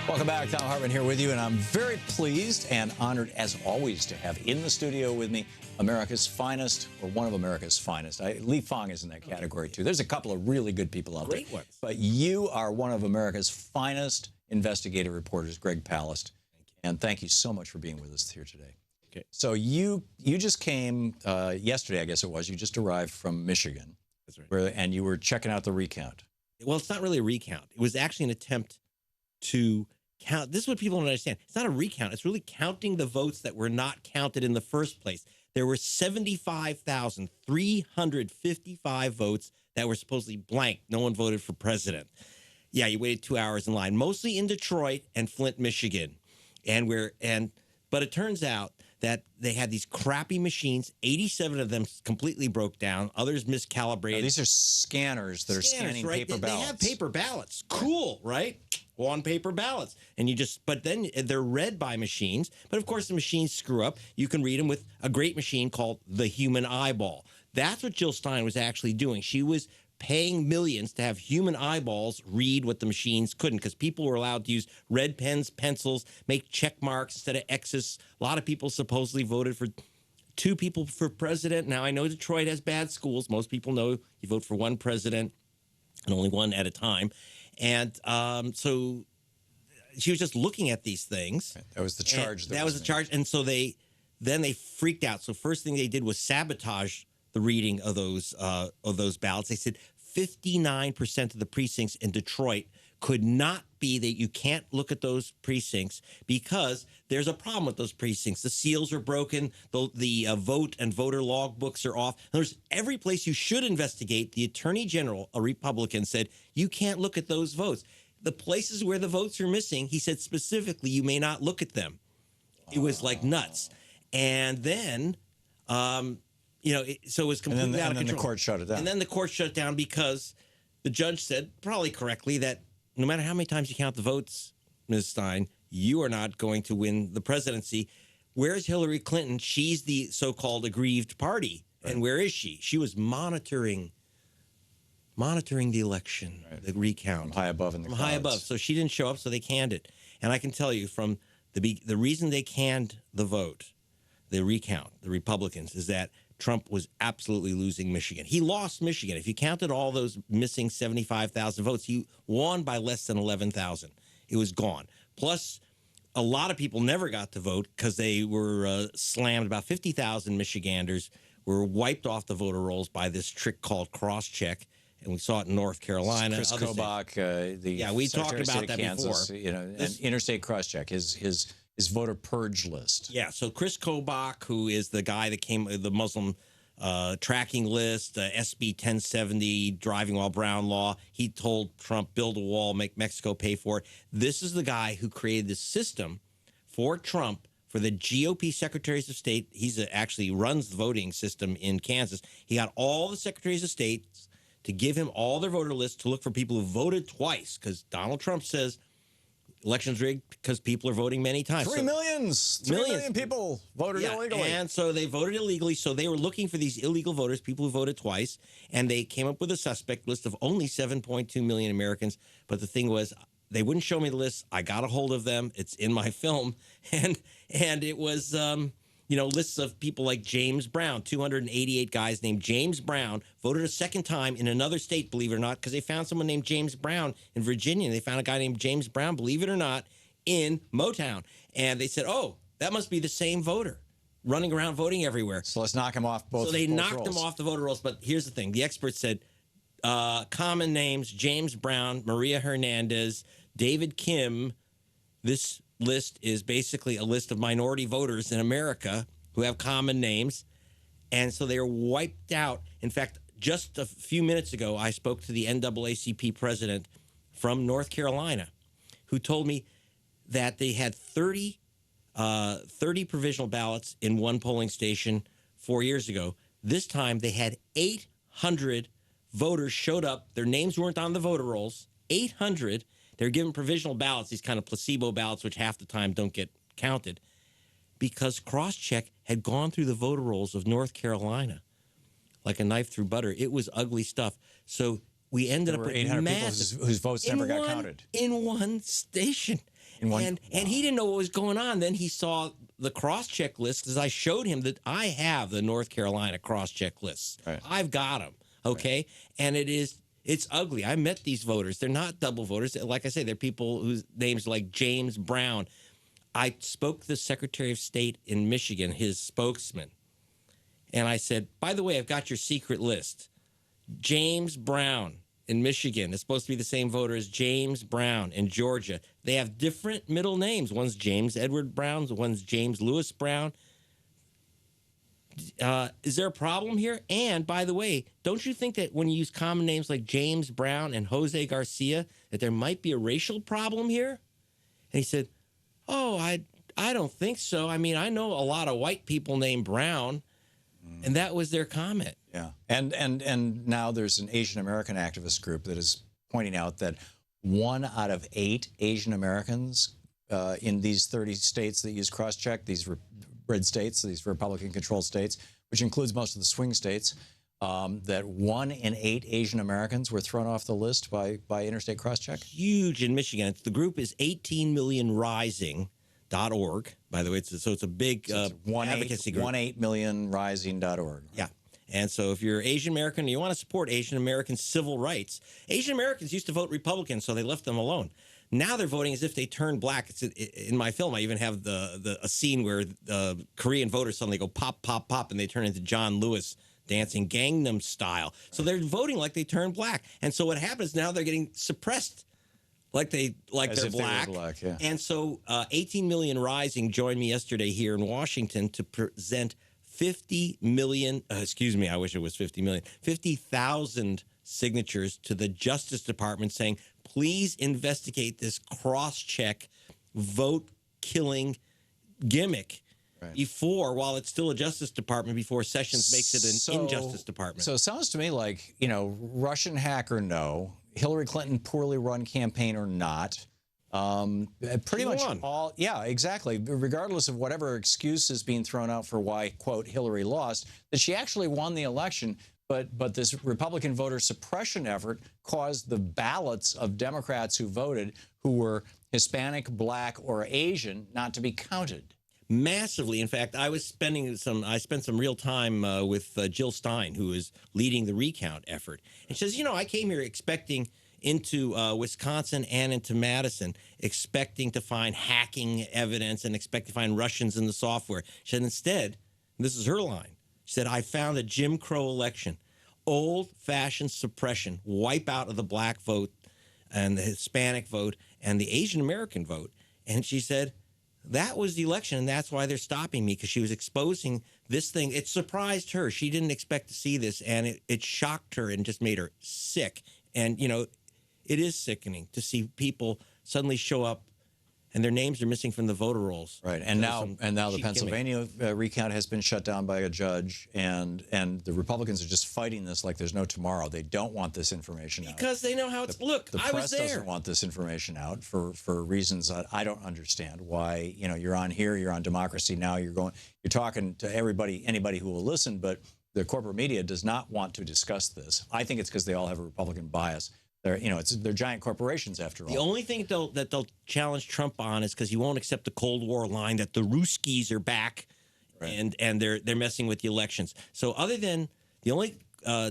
Welcome back. Thom Hartmann here with you, and I'm very pleased and honored, as always, to have in the studio with me America's finest, or one of America's finest. Lee Fong is in that category, too. There's a couple of really good people out there. Great ones. But you are one of America's finest investigative reporters, Greg Palast. And thank you so much for being with us here today. Okay. So you just came yesterday, I guess it was. You just arrived from Michigan. That's right. And you were checking out the recount. Well, it's not really a recount. It was actually an attempt to count. This is what people don't understand. It's not a recount. It's really counting the votes that were not counted in the first place. There were 75,355 votes that were supposedly blank. No one voted for president. Yeah, you waited 2 hours in line, mostly in Detroit and Flint, Michigan. But it turns out that they had these crappy machines. 87 of them completely broke down. Others miscalibrated. Now, these are scanners that are scanning right? paper ballots. They have paper ballots. Cool, right? On paper ballots. And but then they're read by machines. But of course, the machines screw up. You can read them with a great machine called the human eyeball. That's what Jill Stein was actually doing. She was paying millions to have human eyeballs read what the machines couldn't, because people were allowed to use red pens, pencils, make check marks instead of X's. A lot of people supposedly voted for 2 people for president. Now, I know Detroit has bad schools. Most people know you vote for one president and only one at a time. And so she was just looking at these things. That was the charge. That was the charge. And so they freaked out. So first thing they did was sabotage the reading of those ballots. They said 59% of the precincts in Detroit could not be that. You can't look at those precincts because there's a problem with those precincts. The seals are broken. The vote and voter log books are off. There's every place you should investigate. The Attorney General, a Republican, said you can't look at those votes. The places where the votes are missing, he said specifically, you may not look at them. It was like nuts. And then so it was completely out of control. And then the court shut it down. And then the court shut it down because the judge said, probably correctly, that no matter how many times you count the votes, Ms. Stein, you are not going to win the presidency. Where's Hillary Clinton? She's the so-called aggrieved party. Right. And where is she? She was monitoring the election, right. The recount. From high above in the clouds. High above. So she didn't show up, so they canned it. And I can tell you from the reason they canned the vote, the recount, the Republicans, is that Trump was absolutely losing Michigan. He lost Michigan. If you counted all those missing 75,000 votes, he won by less than 11,000. It was gone. Plus, a lot of people never got to vote because they were slammed. About 50,000 Michiganders were wiped off the voter rolls by this trick called cross-check, and we saw it in North Carolina. Chris Kobach, we talked about that Kansas, before. And interstate cross-check, his voter purge list. Yeah, so Chris Kobach, who is the guy that came, the Muslim tracking list, SB 1070, driving while brown law, he told Trump, build a wall, make Mexico pay for it. This is the guy who created this system for Trump, for the GOP secretaries of state. He's actually runs the voting system in Kansas. He got all the secretaries of state to give him all their voter lists to look for people who voted twice, because Donald Trump says elections rigged because people are voting many times. 3 million people voted illegally. And so they voted illegally. So they were looking for these illegal voters, people who voted twice, and they came up with a suspect list of only 7.2 million Americans. But the thing was, they wouldn't show me the list. I got a hold of them. It's in my film. And it was, lists of people like James Brown, 288 guys named James Brown, voted a second time in another state, believe it or not, because they found someone named James Brown in Virginia. They found a guy named James Brown, believe it or not, in Motown. And they said, oh, that must be the same voter running around voting everywhere. So let's knock him off both. So they knocked rolls. him off the voter rolls. But here's the thing. The experts said common names, James Brown, Maria Hernandez, David Kim. This list is basically a list of minority voters in America who have common names. And so they are wiped out. In fact, just a few minutes ago, I spoke to the NAACP president from North Carolina, who told me that they had 30 provisional ballots in one polling station 4 years ago. This time they had 800 voters showed up. Their names weren't on the voter rolls. 800. They're given provisional ballots, these kind of placebo ballots, which half the time don't get counted, because crosscheck had gone through the voter rolls of North Carolina like a knife through butter. It was ugly stuff. So we ended up with 800 people whose votes never got counted in one station. And he didn't know what was going on. Then he saw the cross-check list because I showed him that I have the North Carolina cross-check lists. Right. I've got them, okay? Right. And it's ugly. I met these voters. They're not double voters. Like I say, they're people whose names like James Brown. I spoke to the Secretary of State in Michigan, his spokesman, and I said, by the way, I've got your secret list. James Brown in Michigan is supposed to be the same voter as James Brown in Georgia. They have different middle names. One's James Edward Brown, one's James Lewis Brown. Is there a problem here? And by the way, don't you think that when you use common names like James Brown and Jose Garcia, that there might be a racial problem here? And he said, oh, I don't think so. I mean, I know a lot of white people named Brown. And that was their comment. Yeah. And now there's an Asian American activist group that is pointing out that 1 out of 8 Asian Americans in these 30 states that use cross-check, these red states, these Republican-controlled states, which includes most of the swing states, that 1 in 8 Asian Americans were thrown off the list by interstate cross-check. Huge in Michigan. The group is 18millionrising.org. By the way, it's a big advocacy group. 18millionrising.org. Yeah. And so if you're Asian American and you want to support Asian American civil rights, Asian Americans used to vote Republican, so they left them alone. Now they're voting as if they turned black. It's in my film. I even have a scene where Korean voters suddenly go pop, pop, pop, and they turn into John Lewis dancing Gangnam Style. So they're voting like they turned black. And so what happens now, they're getting suppressed like they're black. Yeah. And so 18 Million Rising joined me yesterday here in Washington to present 50,000 signatures to the Justice Department saying, please investigate this cross-check vote-killing gimmick while it's still a Justice Department, before Sessions makes it an Injustice Department. So it sounds to me like, Russian hacker, no. Hillary Clinton poorly run campaign or not. Pretty much all, yeah, exactly. Regardless of whatever excuse is being thrown out for why, quote, Hillary lost, that she actually won the election. But this Republican voter suppression effort caused the ballots of Democrats who voted, who were Hispanic, Black, or Asian, not to be counted. Massively. In fact, I spent some real time with Jill Stein, who is leading the Recount effort. And she says, I came here expecting into Wisconsin and into Madison, expecting to find hacking evidence and expecting to find Russians in the software. She said, instead, and this is her line, she said, I found a Jim Crow election, old-fashioned suppression, wipe out of the black vote and the Hispanic vote and the Asian American vote. And she said, that was the election, and that's why they're stopping me, because she was exposing this thing. It surprised her. She didn't expect to see this, and it shocked her and just made her sick. And, it is sickening to see people suddenly show up and their names are missing from the voter rolls. Right, and now the Pennsylvania recount has been shut down by a judge, and the Republicans are just fighting this like there's no tomorrow. They don't want this information out. Because they know how it's, look, I was there. The press doesn't want this information out for reasons that I don't understand. Why, you're on here, you're on Democracy Now!, you're talking to anybody who will listen, but the corporate media does not want to discuss this. I think it's because they all have a Republican bias. They're giant corporations after all. The only thing that they'll challenge Trump on is because he won't accept the Cold War line that the Ruskies are back, right, and they're messing with the elections. So other than the only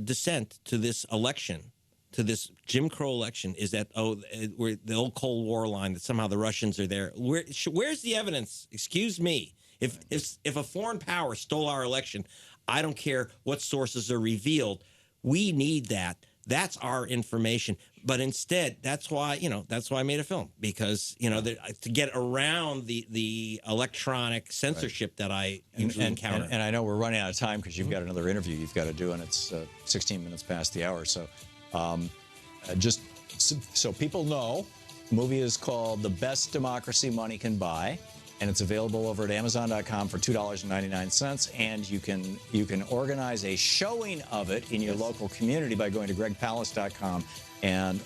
dissent to this election, to this Jim Crow election, is that the old Cold War line that somehow the Russians are there. Where's the evidence? Excuse me. If a foreign power stole our election, I don't care what sources are revealed. We need that. That's our information. But instead, that's why I made a film, because, to get around the electronic censorship that I usually encounter. And I know we're running out of time because you've got another interview you've got to do, and it's 16 minutes past the hour. So just so people know, the movie is called The Best Democracy Money Can Buy, and it's available over at Amazon.com for $2.99. And you can organize a showing of it in your local community by going to gregpalast.com. And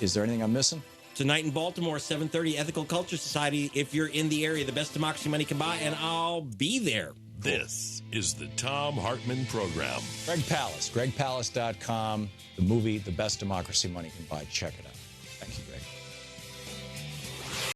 is there anything I'm missing? Tonight in Baltimore, 7:30, Ethical Culture Society. If you're in the area, The Best Democracy Money Can Buy, and I'll be there. This is the Thom Hartmann Program. Greg Palast, gregpalast.com. The movie, The Best Democracy Money Can Buy. Check it out.